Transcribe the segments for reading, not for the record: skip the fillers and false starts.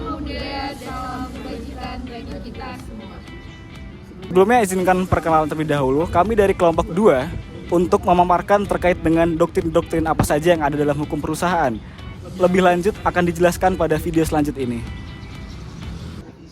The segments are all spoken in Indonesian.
muda dalam kebajikan bagi kita semua. Sebelumnya izinkan perkenalan terlebih dahulu. Kami dari kelompok 2 untuk memaparkan terkait dengan doktrin-doktrin apa saja yang ada dalam hukum perusahaan. Lebih lanjut akan dijelaskan pada video selanjutnya ini.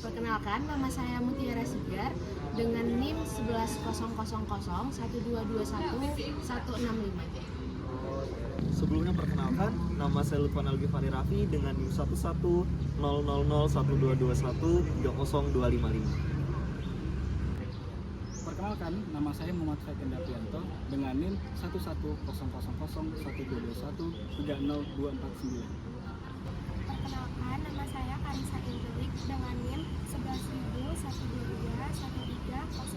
Perkenalkan, nama saya Mutiara Sigar dengan NIM 11.000.1221.165. Sebelumnya perkenalkan, nama saya Lutfan Algifari Raffi dengan NIM 11.000.122130255. Perkenalkan, nama saya Muhammad Fakin Dapianto dengan NIM 11.000.101.30249. Perkenalkan, nama saya Karisa Indrik dengan NIM 11.122.13028.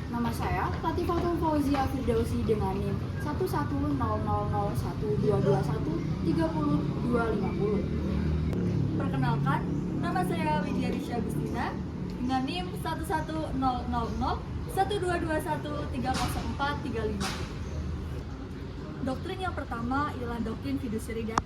Nama saya Latifatul Fauzia Firdausi dengan NIM 11.000.122130250. Perkenalkan, nama saya Widya Risha Agustina dengan NIM 11.000.122130435. Doktrin yang pertama ialah doktrin fiduciary duty.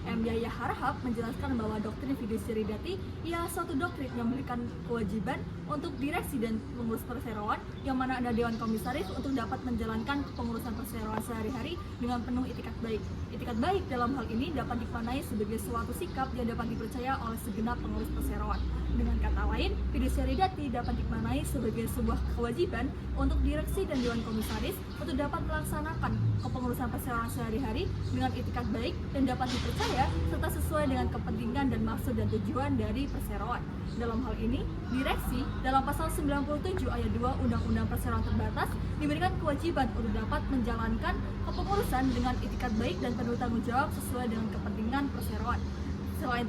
M. Yahya Harahap menjelaskan bahwa doktrin fiduciary duty ialah suatu doktrin yang memberikan kewajiban untuk direksi dan pengurus perseroan yang mana ada dewan komisaris untuk dapat menjalankan kepengurusan perseroan sehari-hari dengan penuh itikat baik. Itikat baik dalam hal ini dapat dimaknai sebagai suatu sikap yang dapat dipercaya oleh segenap pengurus perseroan. Dengan kata lain, fiduciary duty dapat dimaknai sebagai sebuah kewajiban untuk direksi dan dewan komisaris untuk dapat melaksanakan kepengurusan perseroan sehari-hari dengan itikat baik dan dapat dipercaya serta sesuai dengan kepentingan dan maksud dan tujuan dari perseroan. Dalam hal ini, direksi dalam pasal 97 ayat 2 Undang-Undang Perseroan Terbatas diberikan kewajiban untuk dapat menjalankan kepengurusan dengan itikat baik dan penuh tanggung jawab sesuai dengan kepentingan perseroan. Selain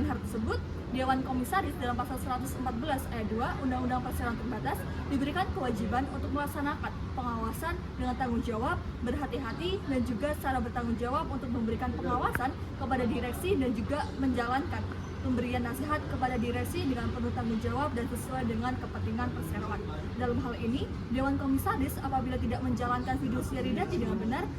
hal tersebut, Dewan Komisaris dalam pasal 114 ayat 2 Undang-Undang Perseroan Terbatas diberikan kewajiban untuk melaksanakan pengawasan dengan tanggung jawab, berhati-hati, dan juga secara bertanggung jawab untuk memberikan pengawasan kepada direksi dan juga menjalankan pemberian nasihat kepada direksi dengan penuh tanggung jawab dan sesuai dengan kepentingan perseroan. Dalam hal ini, Dewan Komisaris apabila tidak menjalankan fiduciary duty dengan benar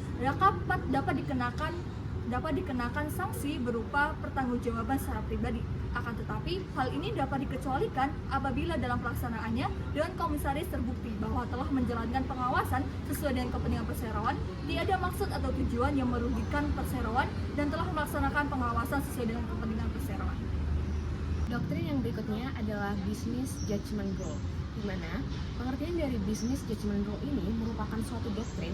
dapat dikenakan sanksi berupa pertanggungjawaban secara pribadi. Akan tetapi, hal ini dapat dikecualikan apabila dalam pelaksanaannya Dewan Komisaris terbukti bahwa telah menjalankan pengawasan sesuai dengan kepentingan perseroan, tidak ada maksud atau tujuan yang merugikan perseroan, dan telah melaksanakan pengawasan sesuai dengan kepentingan perseroan. Doktrin yang berikutnya adalah business judgment rule, di mana pengertian dari business judgment rule ini merupakan suatu doktrin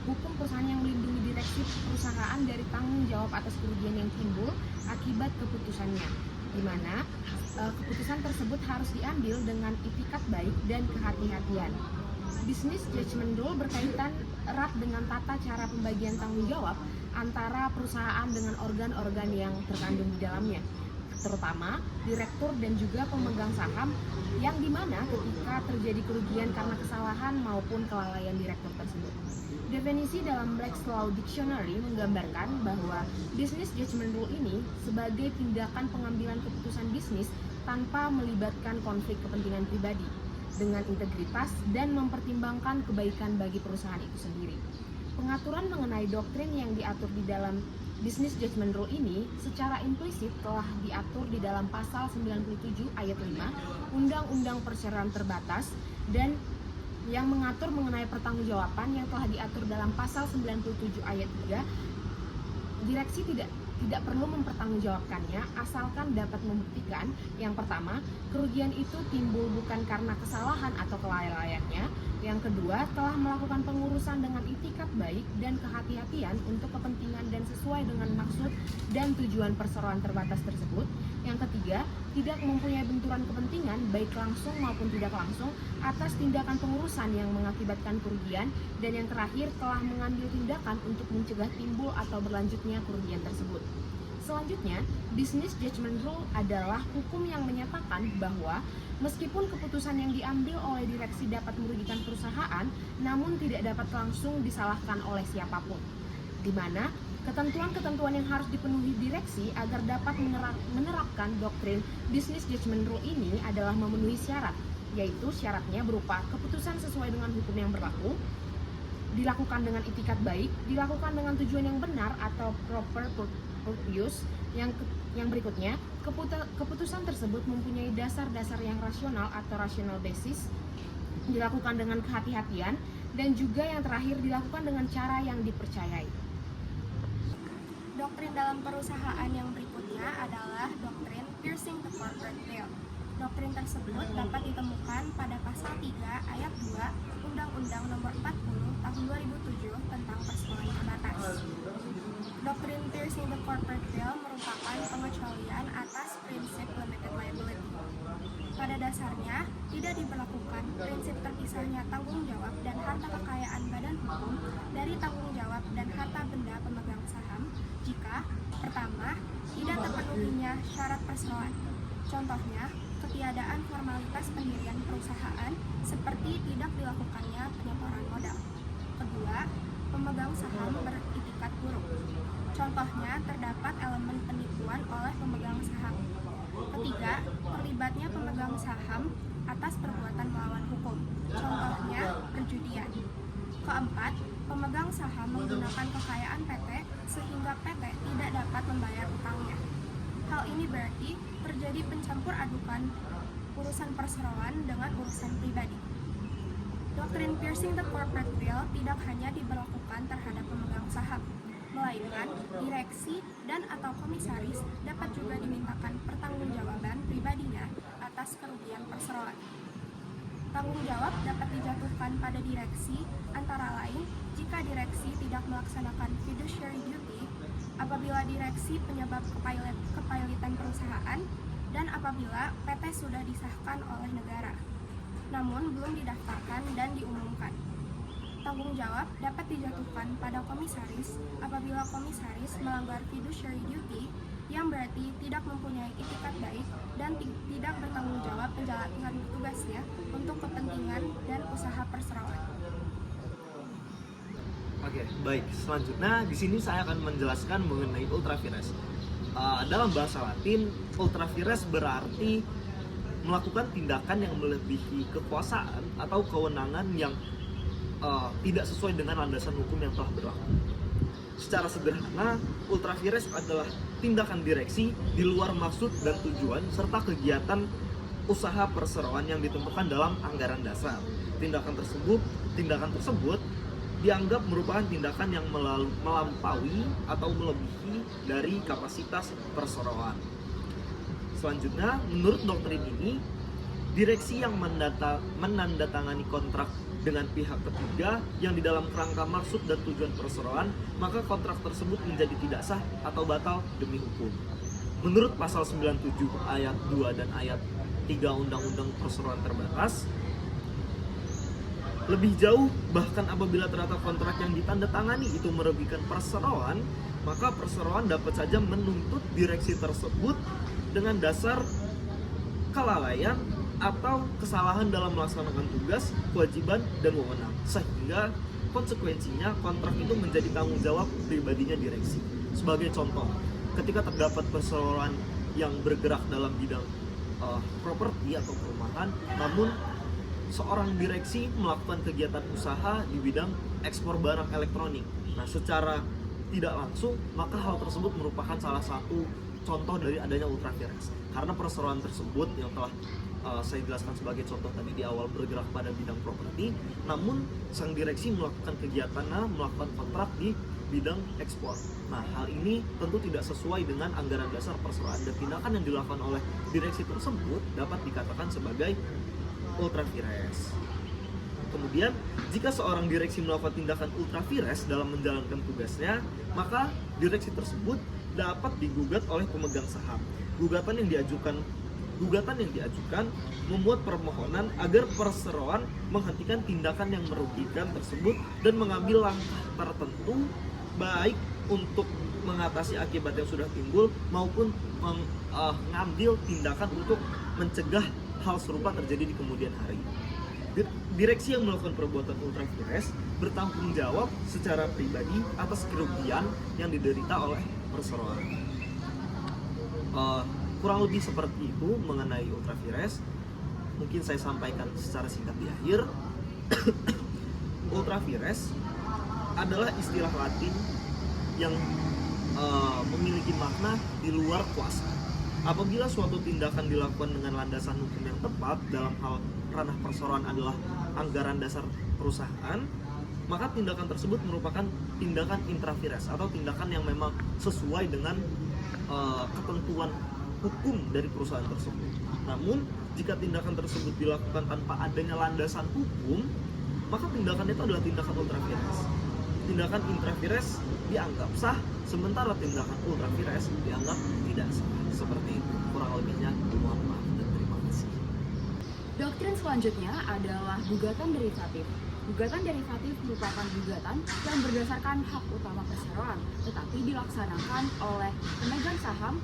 hukum perusahaan yang melindungi direksi perusahaan dari tanggung jawab atas kerugian yang timbul akibat keputusannya, di mana keputusan tersebut harus diambil dengan itikat baik dan kehati-hatian. Business judgment rule berkaitan erat dengan tata cara pembagian tanggung jawab antara perusahaan dengan organ-organ yang terkandung di dalamnya, terutama direktur dan juga pemegang saham, yang dimana ketika terjadi kerugian karena kesalahan maupun kelalaian direktur tersebut. Definisi dalam Black's Law Dictionary menggambarkan bahwa business judgment rule ini sebagai tindakan pengambilan keputusan bisnis tanpa melibatkan konflik kepentingan pribadi, dengan integritas dan mempertimbangkan kebaikan bagi perusahaan itu sendiri. Pengaturan mengenai doktrin yang diatur di dalam business judgment rule ini secara implisit telah diatur di dalam pasal 97 ayat 5 Undang-Undang Perseroan Terbatas, dan yang mengatur mengenai pertanggungjawaban yang telah diatur dalam pasal 97 ayat 3. Direksi tidak perlu mempertanggungjawabkannya asalkan dapat membuktikan, yang pertama, kerugian itu timbul bukan karena kesalahan atau kelalaiannya. Yang kedua, telah melakukan pengurusan dengan itikat baik dan kehati-hatian untuk kepentingan dan sesuai dengan maksud dan tujuan perseroan terbatas tersebut. Yang ketiga, tidak mempunyai benturan kepentingan baik langsung maupun tidak langsung atas tindakan pengurusan yang mengakibatkan kerugian. Dan yang terakhir, telah mengambil tindakan untuk mencegah timbul atau berlanjutnya kerugian tersebut. Selanjutnya, business judgment rule adalah hukum yang menyatakan bahwa meskipun keputusan yang diambil oleh direksi dapat merugikan perusahaan, namun tidak dapat langsung disalahkan oleh siapapun, di mana ketentuan-ketentuan yang harus dipenuhi direksi agar dapat menerapkan doktrin business judgment rule ini adalah memenuhi syarat, yaitu syaratnya berupa keputusan sesuai dengan hukum yang berlaku, dilakukan dengan itikat baik, dilakukan dengan tujuan yang benar atau proper purpose, Yang berikutnya, keputusan tersebut mempunyai dasar-dasar yang rasional atau rational basis, dilakukan dengan kehati-hatian, dan juga yang terakhir dilakukan dengan cara yang dipercayai. Doktrin dalam perusahaan yang berikutnya adalah doktrin piercing the corporate veil. Doktrin tersebut dapat ditemukan pada pasal 3 ayat 2 Undang-Undang Nomor 40 Tahun 2007 tentang perseroan terbatas. Doktrin piercing the corporate veil merupakan pengecualian atas prinsip limited liability. Pada dasarnya, tidak diberlakukan prinsip terpisahnya tanggung jawab dan harta kekayaan badan hukum dari tanggung jawab dan harta benda pemegang saham jika, pertama, tidak terpenuhinya syarat perseroan. Contohnya, ketiadaan formalitas pendirian perusahaan seperti tidak dilakukannya penyetoran modal. Kedua, pemegang saham beritikat buruk. Contohnya, terdapat elemen penipuan oleh pemegang saham. Ketiga, terlibatnya pemegang saham atas perbuatan melawan hukum. Contohnya, perjudian. Keempat, pemegang saham menggunakan kekayaan PT sehingga PT tidak dapat membayar utangnya. Hal ini berarti terjadi pencampur adukan urusan perseroan dengan urusan pribadi. Doktrin piercing the corporate veil tidak hanya diberlakukan terhadap pemegang saham, melainkan direksi dan atau komisaris dapat juga dimintakan pertanggungjawaban pribadinya atas kerugian perseroan. Tanggung jawab dapat dijatuhkan pada direksi antara lain jika direksi tidak melaksanakan fiduciary duty, apabila direksi penyebab kepailitan perusahaan, dan apabila PT sudah disahkan oleh negara, namun belum didaftarkan dan diumumkan. Tanggung jawab dapat dijatuhkan pada komisaris apabila komisaris melanggar fiduciary duty, yang berarti tidak mempunyai itikat baik dan tidak bertanggung jawab menjalankan tugasnya untuk kepentingan dan usaha perseroan. Oke, baik. Selanjutnya di sini saya akan menjelaskan mengenai ultra vires. Dalam bahasa Latin, ultra vires berarti melakukan tindakan yang melebihi kekuasaan atau kewenangan yang tidak sesuai dengan landasan hukum yang telah berlaku. Secara sederhana, ultra vires adalah tindakan direksi di luar maksud dan tujuan serta kegiatan usaha perseroan yang ditentukan dalam anggaran dasar. Tindakan tersebut dianggap merupakan tindakan yang melampaui atau melebihi dari kapasitas perseroan. Selanjutnya, menurut doktrin ini, direksi yang menandatangani kontrak dengan pihak ketiga yang di dalam kerangka maksud dan tujuan perseroan, maka kontrak tersebut menjadi tidak sah atau batal demi hukum. Menurut pasal 97 ayat 2 dan ayat 3 Undang-Undang Perseroan Terbatas, lebih jauh, bahkan apabila ternyata kontrak yang ditandatangani itu merugikan perseroan, maka perseroan dapat saja menuntut direksi tersebut dengan dasar kelalaian atau kesalahan dalam melaksanakan tugas, kewajiban, dan wewenang, sehingga konsekuensinya kontrak itu menjadi tanggung jawab pribadinya direksi. Sebagai contoh, ketika terdapat perseroan yang bergerak dalam bidang properti atau perumahan, namun seorang direksi melakukan kegiatan usaha di bidang ekspor barang elektronik. Nah, secara tidak langsung, maka hal tersebut merupakan salah satu contoh dari adanya ultra vires. Karena perseroan tersebut yang telah saya jelaskan sebagai contoh tadi di awal bergerak pada bidang properti, namun sang direksi melakukan kegiatannya, melakukan kontrak di bidang ekspor. Nah, hal ini tentu tidak sesuai dengan anggaran dasar perseroan, dan tindakan yang dilakukan oleh direksi tersebut dapat dikatakan sebagai ultra vires. Kemudian, jika seorang direksi melakukan tindakan ultra vires dalam menjalankan tugasnya, maka direksi tersebut dapat digugat oleh pemegang saham. Gugatan yang diajukan membuat permohonan agar perseroan menghentikan tindakan yang merugikan tersebut dan mengambil langkah tertentu, baik untuk mengatasi akibat yang sudah timbul maupun mengambil tindakan untuk mencegah hal serupa terjadi di kemudian hari. Direksi yang melakukan perbuatan ultra vires bertanggung jawab secara pribadi atas kerugian yang diderita oleh perseroan. Kurang lebih seperti itu mengenai ultra vires. Mungkin saya sampaikan secara singkat di akhir. Ultra vires adalah istilah Latin yang memiliki makna di luar kuasa. Apabila suatu tindakan dilakukan dengan landasan hukum yang tepat dalam hal ranah perseroan adalah anggaran dasar perusahaan, maka tindakan tersebut merupakan tindakan intra vires atau tindakan yang memang sesuai dengan ketentuan hukum dari perusahaan tersebut. Namun, jika tindakan tersebut dilakukan tanpa adanya landasan hukum, maka tindakan itu adalah tindakan ultra vires. Tindakan intra vires dianggap sah, sementara tindakan ultra vires dianggap tidak sah. Seperti itu, kurang lebihnya. Mohon maaf dan terima kasih. Doktrin selanjutnya adalah gugatan derivatif. Gugatan derivatif merupakan gugatan yang berdasarkan hak utama perseroan, tetapi dilaksanakan oleh pemegang saham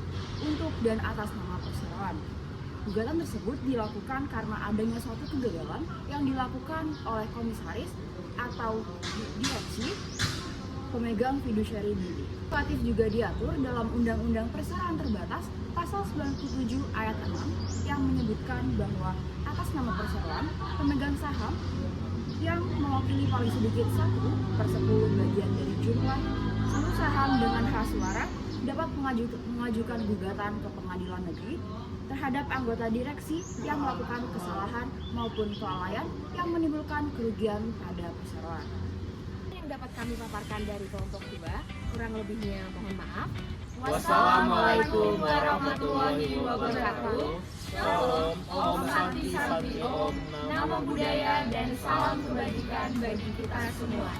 untuk dan atas nama perseroan. Gugatan tersebut dilakukan karena adanya suatu kegagalan yang dilakukan oleh komisaris atau direksi pemegang fiduciary duty. Derivatif juga diatur dalam Undang-Undang Perseroan Terbatas Pasal 97 Ayat 6 yang menyebutkan bahwa atas nama perseroan, pemegang saham yang mewakili paling sedikit 1/10 bagian dari jumlah seluruh saham dengan hak suara dapat mengajukan gugatan ke pengadilan negeri terhadap anggota direksi yang melakukan kesalahan maupun kelalaian yang menimbulkan kerugian pada perseroan. Yang dapat kami paparkan dari kelompok 2, kurang lebihnya mohon maaf. Wassalamualaikum warahmatullahi wabarakatuh. Shalom, Om Santi Santi Om, Namo Buddhaya dan salam kebajikan bagi kita semua.